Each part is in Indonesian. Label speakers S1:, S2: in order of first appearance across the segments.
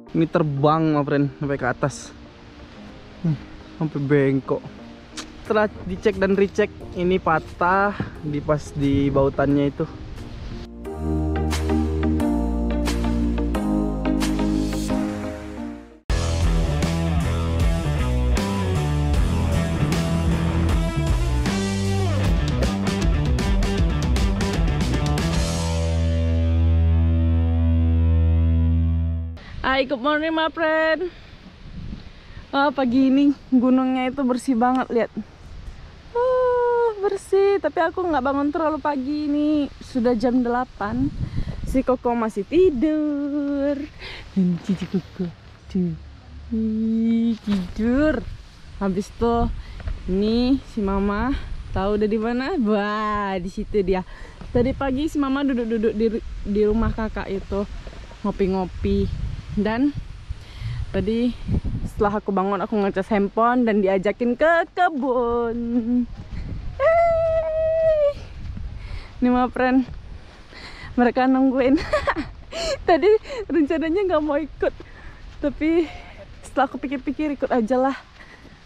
S1: Ini terbang my friend sampai ke atas. Sampai bengkok. Setelah dicek dan recheck, ini patah pas di bautannya itu.
S2: Hai, good morning my friend. Pagi ini gunungnya itu bersih banget, lihat. Bersih, tapi aku nggak bangun terlalu pagi ini. Sudah jam 8. Si Koko masih tidur. Dan cici Koko tidur. Habis itu ini si Mama tahu udah di mana? Wah, di situ dia. Tadi pagi si Mama duduk-duduk di rumah kakak itu ngopi-ngopi. Dan tadi setelah aku bangun, aku ngecas handphone dan diajakin ke kebun. Ini my friend, mereka nungguin. Tadi rencananya nggak mau ikut, tapi setelah aku pikir-pikir ikut aja lah.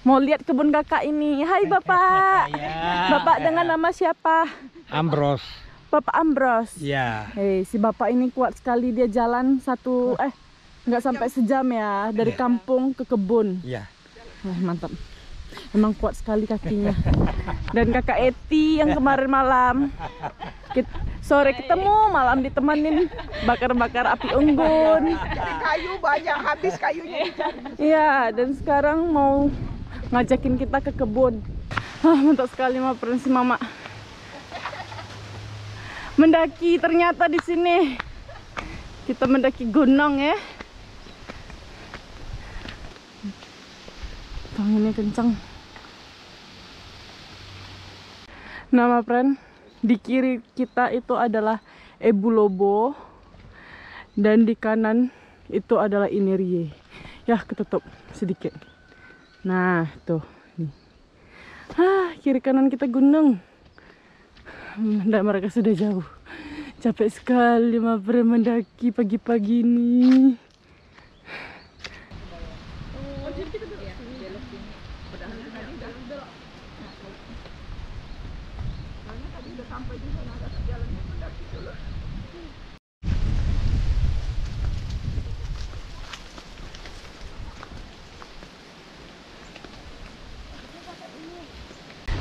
S2: Mau lihat kebun kakak ini. Hai bapak. Bapak dengan nama siapa?
S3: Ambros.
S2: Bapak Ambros.
S3: Ya.
S2: Hei, si bapak ini kuat sekali, dia jalan nggak sampai sejam ya dari kampung ke kebun.
S3: Iya.
S2: Mantap. Emang kuat sekali kakinya. Dan kakak Eti yang kemarin malam sore ketemu, malam ditemanin bakar-bakar api unggun.
S4: Jadi kayu banyak, habis kayunya.
S2: Iya, dan sekarang mau ngajakin kita ke kebun. Mantap sekali my friend, si Mama. Mendaki ternyata di sini. Kita mendaki gunung ya. Anginnya kencang. Nama friend, di kiri kita itu adalah Ebu Lobo dan di kanan itu adalah Inerie. Ya, ketutup sedikit. Nah, tuh nih. Kiri kanan kita gunung. Dan mereka sudah jauh. Capek sekali my friend mendaki pagi-pagi ini.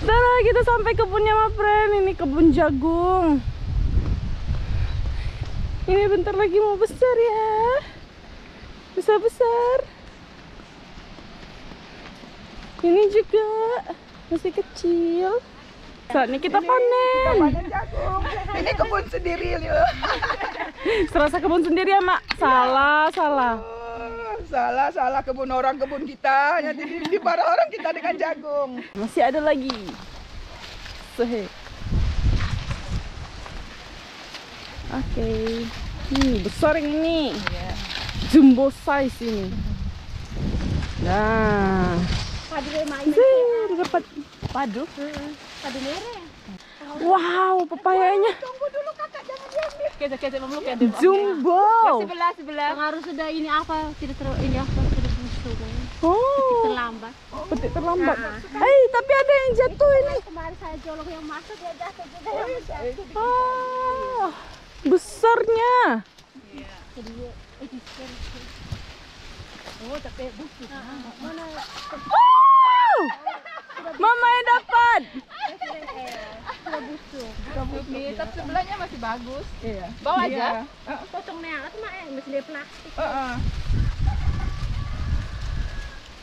S2: Setelah kita sampai kebunnya my friend, ini kebun jagung. Ini bentar lagi mau besar ya, besar-besar. Ini juga masih kecil. Saat ini kita panen.
S4: Panen jagung. Ini kebun sendiri loh.
S2: Serasa kebun sendiri ya mak? Salah.
S4: Salah kebun orang, kebun kita. Jadi di para orang kita dengan jagung.
S2: Masih ada lagi. Oke. Besar yang ini. Jumbo size ini. Nah. Dapat padu. Padu merah. Wow, papayanya.
S4: Tunggu dulu kakak, jangan diambil.
S5: Kita belum ya.
S2: Jumbo.
S5: Sebelah. Harus sudah ini apa? Tidak busuk.
S2: Oh.
S5: Terlambat.
S2: Petik terlambat. Tapi ada yang jatuh ini.
S5: Kemarin saya jolok yang masuk dia jatuh juga.
S2: Besarnya.
S5: Oh, tapi busuk. Mana?
S2: Mama yang dapat.
S4: Tapi sebelahnya masih bagus.
S2: Iya.
S4: Bawa aja.
S5: Potong merah tuh mah masih dia plastik.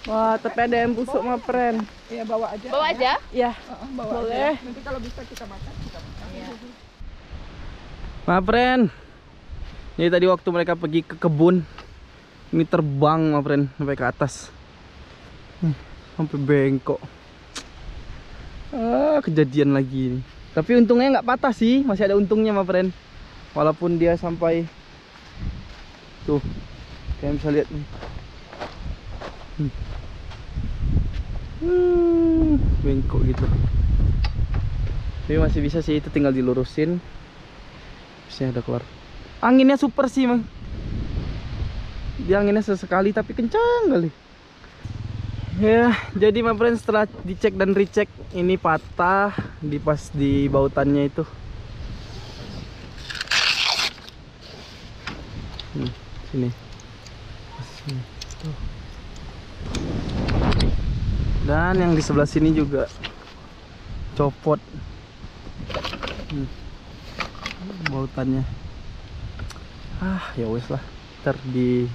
S2: Wah, tapi ada yang busuk my friend.
S4: Iya, bawa aja.
S5: Bawa aja?
S2: Ya,
S4: Bawa
S2: boleh.
S4: aja. Nanti kalau bisa kita makan.
S1: My friend, ini tadi waktu mereka pergi ke kebun, ini terbang my friend sampai ke atas. Sampai bengkok. Kejadian lagi ini. Tapi untungnya nggak patah sih, masih ada untungnya my friend. Walaupun dia sampai tuh, kalian bisa lihat nih. Bengkok gitu. Tapi masih bisa sih, itu tinggal dilurusin. Bisa ada keluar. Anginnya super sih, Mang. Dia anginnya sesekali tapi kencang kali. Ya, jadi my friend setelah dicek dan recheck ini patah pas di bautannya itu. Sini. Sini. Tuh. Dan yang di sebelah sini juga copot. Bautannya. Ya wes lah. Ntar di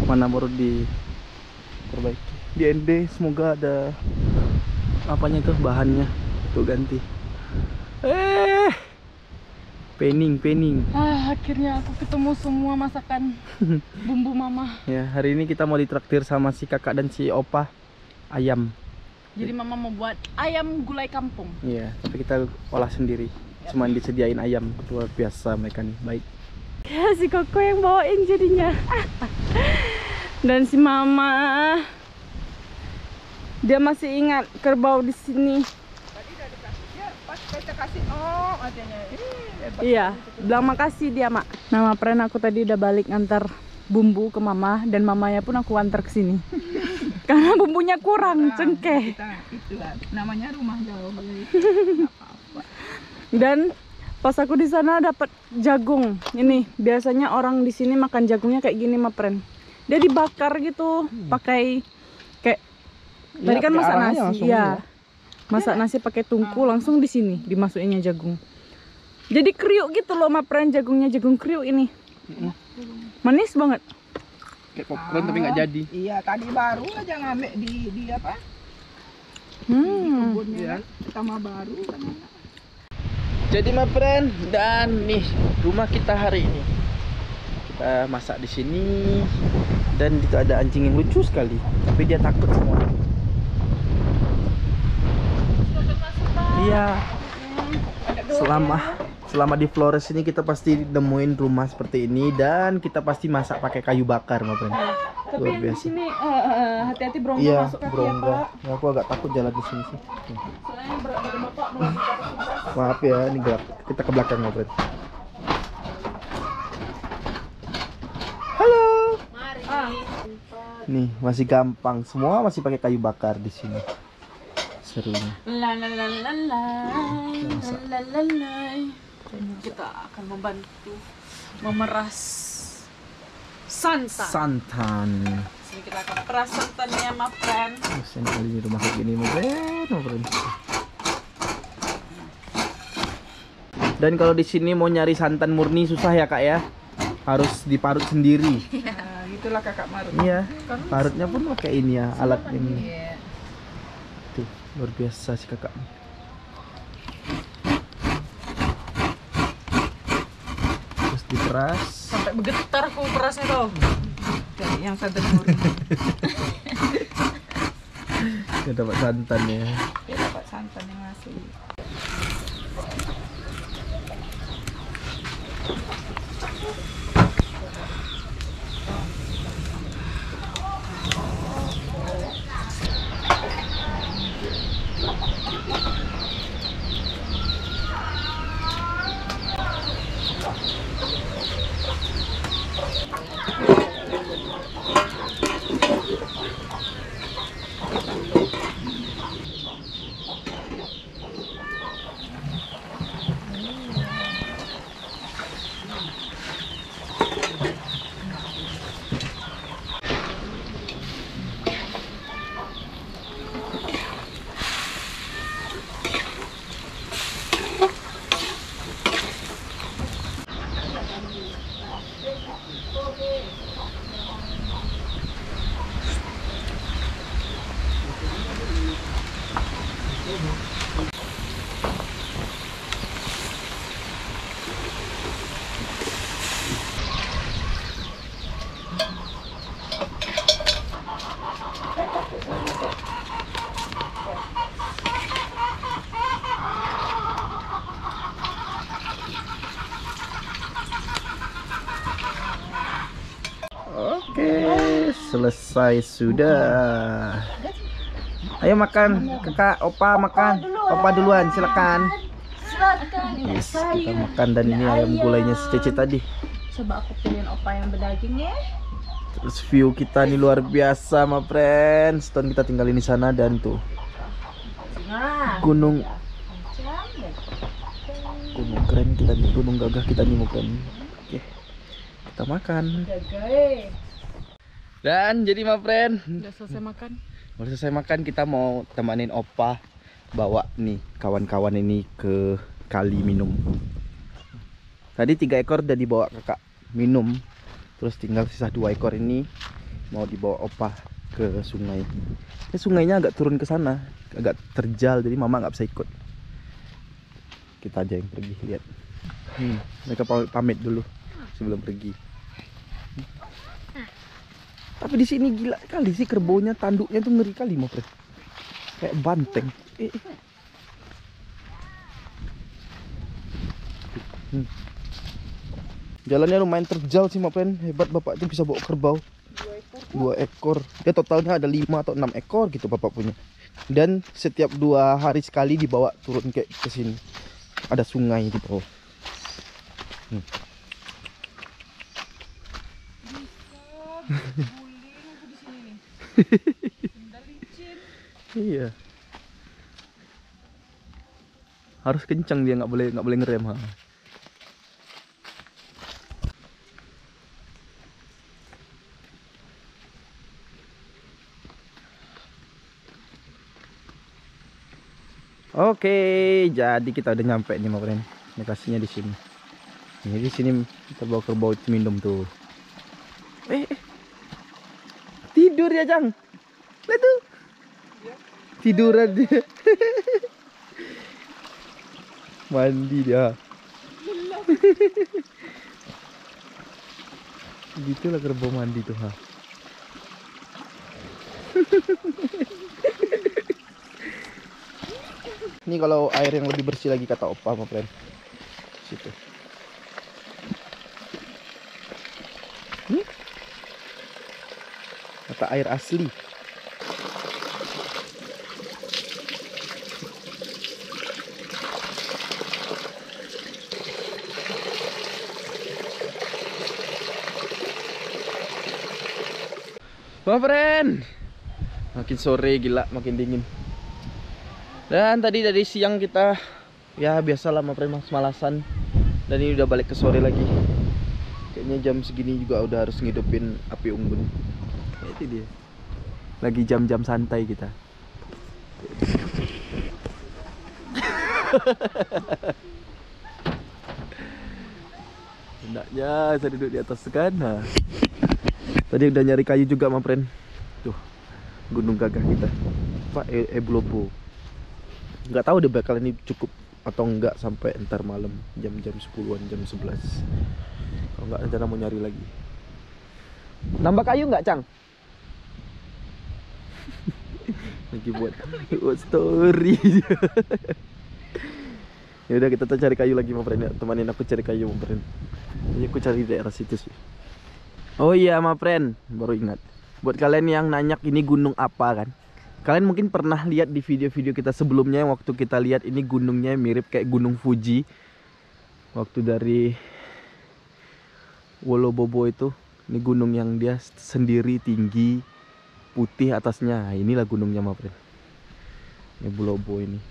S1: mana baru diperbaiki. Di ND semoga ada apanya itu bahannya tuh ganti. Pening.
S2: Akhirnya aku ketemu semua masakan bumbu mama.
S1: Ya, hari ini kita mau ditraktir sama si kakak dan si opa ayam.
S2: Jadi mama mau buat ayam gulai kampung.
S1: Iya, tapi kita olah sendiri. Cuman disediain ayam, luar biasa mereka nih, baik.
S2: Ya, si Koko yang bawain jadinya. Dan si mama, dia masih ingat kerbau di sini.
S4: Tadi udah dikasih dia, pas kita kasih katanya.
S2: Iya, bilang makasih dia, Mak. Nama friend aku tadi udah balik ngantar bumbu ke mama dan mamanya pun aku antar ke sini. Karena bumbunya kurang, cengkeh.
S4: Itulah namanya rumah jauh.
S2: Dan pas aku di sana dapat jagung. Ini biasanya orang di sini makan jagungnya kayak gini, Ma friend. Dia dibakar gitu, pakai kayak tadi kan masak nasi, ya. Masak nasi pakai tungku langsung di sini dimasukinnya jagung. Jadi kriuk gitu loh, Ma friend, jagungnya jagung kriuk ini. Manis banget.
S1: Kayak popcorn tapi nggak jadi.
S4: Iya, tadi baru aja ngambil di apa? Kebunnya pertama baru kan.
S1: Jadi my friend, dan nih rumah kita hari ini. Kita masak di sini dan itu ada anjing yang lucu sekali, tapi dia takut semua. Iya. Selama di Flores ini kita pasti nemuin rumah seperti ini dan kita pasti masak pakai kayu bakar, my friend.
S2: Tapi
S1: Luar
S2: yang di
S1: biasa.
S2: sini hati-hati berongga
S1: Iya,
S2: masuk kaki
S1: berongga.
S2: ya, Pak.
S1: Ya, aku agak takut jalan di sini sih.
S2: Soalnya berat badan Bapak mau.
S1: Maaf ya, ini gelap. Kita ke belakang, my friend. Halo. Nih, masih gampang. Semua masih pakai kayu bakar di sini. Serunya.
S2: Kita akan membantu memeras santan. Sini kita akan peras santannya, ma friend.
S1: Sen kali ini rumah kayak gini, my friend. Dan kalau di sini mau nyari santan murni susah ya, Kak ya. Harus diparut sendiri.
S4: Nah, gitulah kakak Marut.
S1: Iya. Parutnya pun pakai ini ya, alat ini.
S4: Iya.
S1: Tuh, luar biasa si kakak. Terus diperas.
S2: Sampai bergetar aku perasnya tuh.
S4: Jadi yang santan murni.
S1: Dia dapat santan ya.
S4: Dia dapat santan yang asli.
S1: Oke, selesai sudah. Ayo makan, kakak, opa makan. Opa duluan, silakan. Yes, kita makan dan ini ayam gulainya si Cece tadi.
S2: Coba aku pilihin opa yang berdaging ya.
S1: Terus view kita nih luar biasa, my friend. Setahun kita tinggalin di sana dan tuh gunung keren kita nih, gunung gagah kita nih, my friend. Oke, kita makan. Dan jadi, my friend,
S2: Udah selesai makan.
S1: udah selesai makan, kita mau temanin opa bawa nih kawan-kawan ini ke kali minum. Tadi 3 ekor udah dibawa kakak minum, terus tinggal sisa 2 ekor ini mau dibawa opa ke sungai. Sungainya agak turun ke sana, agak terjal, jadi mama nggak bisa ikut. Kita aja yang pergi lihat. Mereka pamit dulu sebelum pergi. Tapi di sini gila kali sih kerbaunya, tanduknya tuh ngeri kali, mau kayak banteng. Jalannya lumayan terjal sih, Mapen. Hebat bapak itu bisa bawa kerbau 2 ekor. Ya totalnya ada 5 atau 6 ekor gitu bapak punya. Dan setiap 2 hari sekali dibawa turun kayak ke sini. Ada sungai di bawah. Iya. Harus kencang dia, nggak boleh ngerem, ha. Oke, jadi kita udah nyampe nih, my friend. Lokasinya di sini. Ini di sini kerbau itu minum tuh. Tidur ya, Jang. Lihat tuh. Tiduran dia. Mandi dia. Gitulah kerbau mandi tuh, ha. Ini kalau air yang lebih bersih lagi kata opa, my friend. Situ. Kata air asli. My friend, makin sore gila, makin dingin. Dan tadi dari siang kita ya biasalah, my friend, malasan. Dan ini udah balik ke sore lagi. Kayaknya jam segini juga udah harus ngidupin api unggun. Itu dia. Lagi jam-jam santai kita. Hendaknya saya duduk di atas sana. Tadi udah nyari kayu juga, my friend. Tuh, gunung gagah kita. Pak Eblobo. Nggak tahu deh bakal ini cukup atau enggak sampai entar malam jam-jam 10-an, jam 11. Kalau enggak rencana mau nyari lagi. Nambah kayu nggak, Cang? Lagi buat story. Ya udah, kita cari kayu lagi, my friend. Temanin aku cari kayu, my friend. Jadi aku cari daerah situ sih. Oh iya, my friend, baru ingat. Buat kalian yang nanya ini gunung apa kan? Kalian mungkin pernah lihat di video-video kita sebelumnya, waktu kita lihat ini gunungnya mirip kayak Gunung Fuji. Waktu dari Wolobobo itu, ini gunung yang dia sendiri tinggi, putih atasnya. Nah, inilah gunungnya, my friend. Ini Wolobobo ini.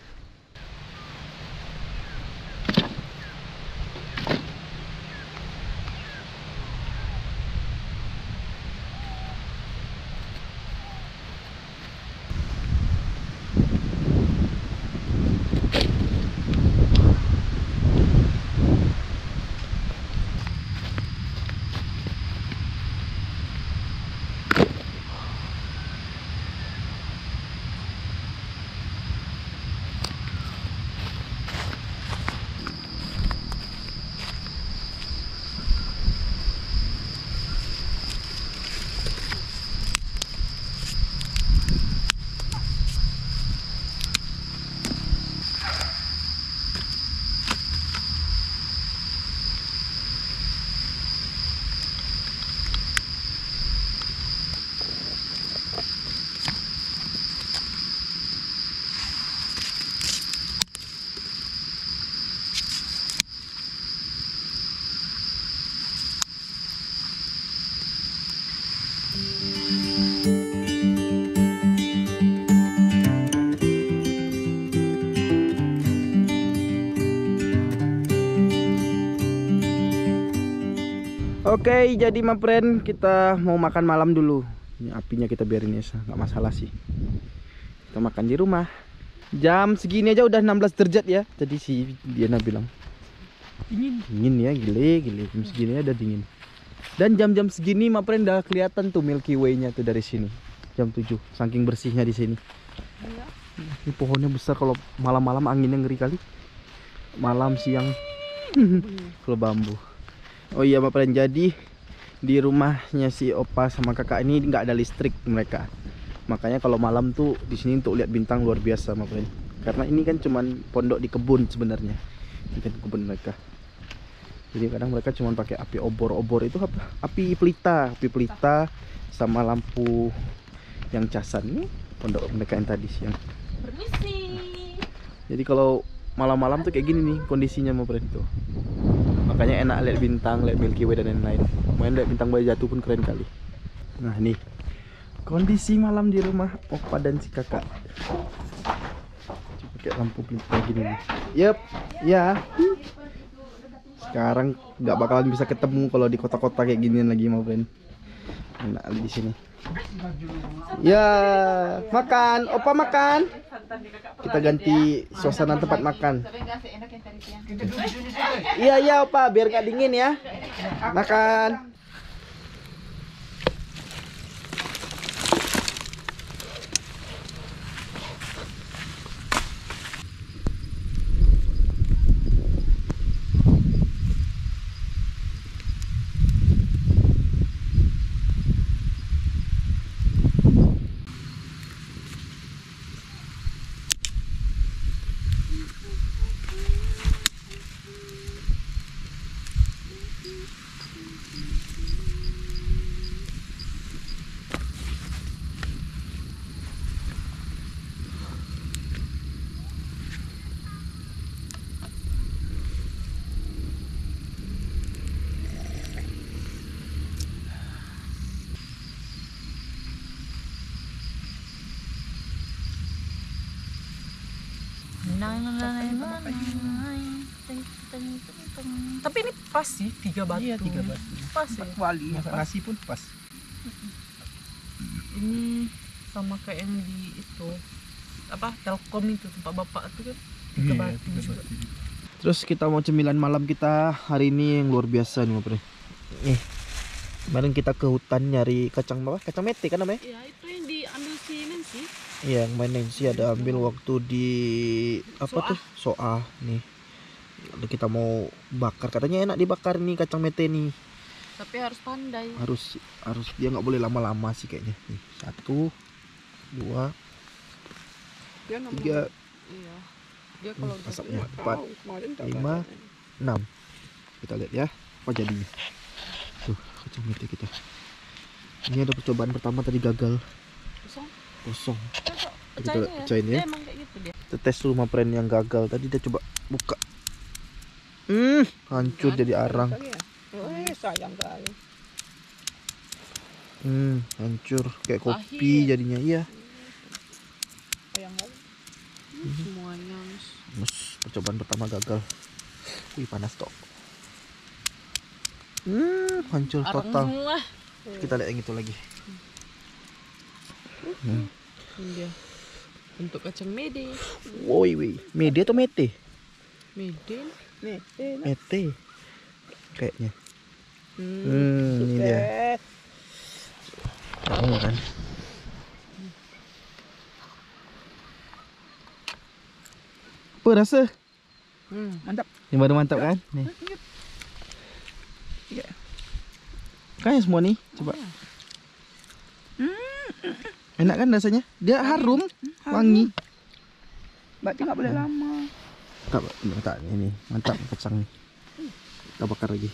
S1: Oke, jadi my friend, kita mau makan malam dulu. Ini apinya kita biarin ya, nggak masalah sih. Kita makan di rumah. Jam segini aja udah 16 derajat ya. Tadi si Diana bilang dingin ya, gile. Jam segini aja udah dingin. Dan jam-jam segini my friend udah kelihatan tuh Milky Way-nya tuh dari sini. Jam 7, saking bersihnya di sini. Ini pohonnya besar, kalau malam-malam anginnya ngeri kali. Malam siang. Kalau bambu. Oh iya my friend, jadi di rumahnya si opa sama kakak ini nggak ada listrik mereka. Makanya kalau malam tuh di sini untuk lihat bintang luar biasa my friend. Karena ini kan cuman pondok di kebun sebenarnya. Ini kan kebun mereka. Jadi kadang mereka cuma pakai api obor itu apa? Api pelita sama lampu yang casan. Ini pondok mereka yang tadi siang.
S2: Permisi.
S1: Jadi kalau malam-malam tuh kayak gini nih kondisinya my friend tuh. Makanya enak lihat bintang, lihat Milky Way dan lain-lain. Main lihat bintang bayi jatuh pun keren kali. Nah nih kondisi malam di rumah opa dan si kakak. Pakai lampu pelita gini nih. Yep, ya. Sekarang nggak bakalan bisa ketemu kalau di kota-kota kayak ginian lagi my friend. Enak di sini. Ya, makan, opa makan. Kita ganti suasana tempat makan. Iya opa, biar nggak dingin ya. Makan.
S2: Tapi ini pas sih 3 batu.
S4: Iya, 3 batu.
S2: Pas ya.
S4: Wali masak nasi pun pas.
S2: Ini sama kayak yang di itu apa Telkom itu tempat bapak itu kan 3 batu juga.
S1: Terus kita mau cemilan malam kita hari ini yang luar biasa nih my friend. Nih, kemarin kita ke hutan nyari kacang apa? Kacang mete kan namanya?
S2: Ya itu yang diambil si Nancy.
S1: Iya, yang main Nancy ada ambil waktu di apa tuh? Soah nih. Lalu kita mau bakar, katanya enak dibakar nih kacang mete nih.
S2: Tapi harus pandai.
S1: Harus dia nggak boleh lama-lama sih kayaknya. Nih, 1, 2, 3,
S2: Iya. Dia kalau
S1: asapnya 4, 5, 6. Kita lihat ya apa jadinya. Tuh kacang mete kita. Ini ada percobaan pertama tadi gagal. Kosong. Kita pecahin ya.
S2: Emang kayak gitu dia.
S1: Kita tes dulu sama friend yang gagal tadi, dia coba buka. Hancur jadi arang.
S4: Sayang kali.
S1: Hancur kayak kopi jadinya. Iya.
S4: Sayang kali.
S2: Semuanya.
S1: Percobaan pertama gagal. Wih panas tok. Hancur total.
S2: Semua.
S1: Kita lihat yang itu lagi.
S2: Ini dia. Untuk kacang mede.
S1: Woi, mede atau mete?
S2: Mede.
S1: Mete. Kayaknya. Ini dia. Tahu kan? Apa rasa?
S4: Mantap.
S1: Ini baru mantap kan? Nih. Kayaknya semua nih, coba. Enak kan rasanya? Dia harum, wangi.
S4: Berarti nggak boleh lama.
S1: Tak, ini mantap kacang nih. Kita bakar lagi.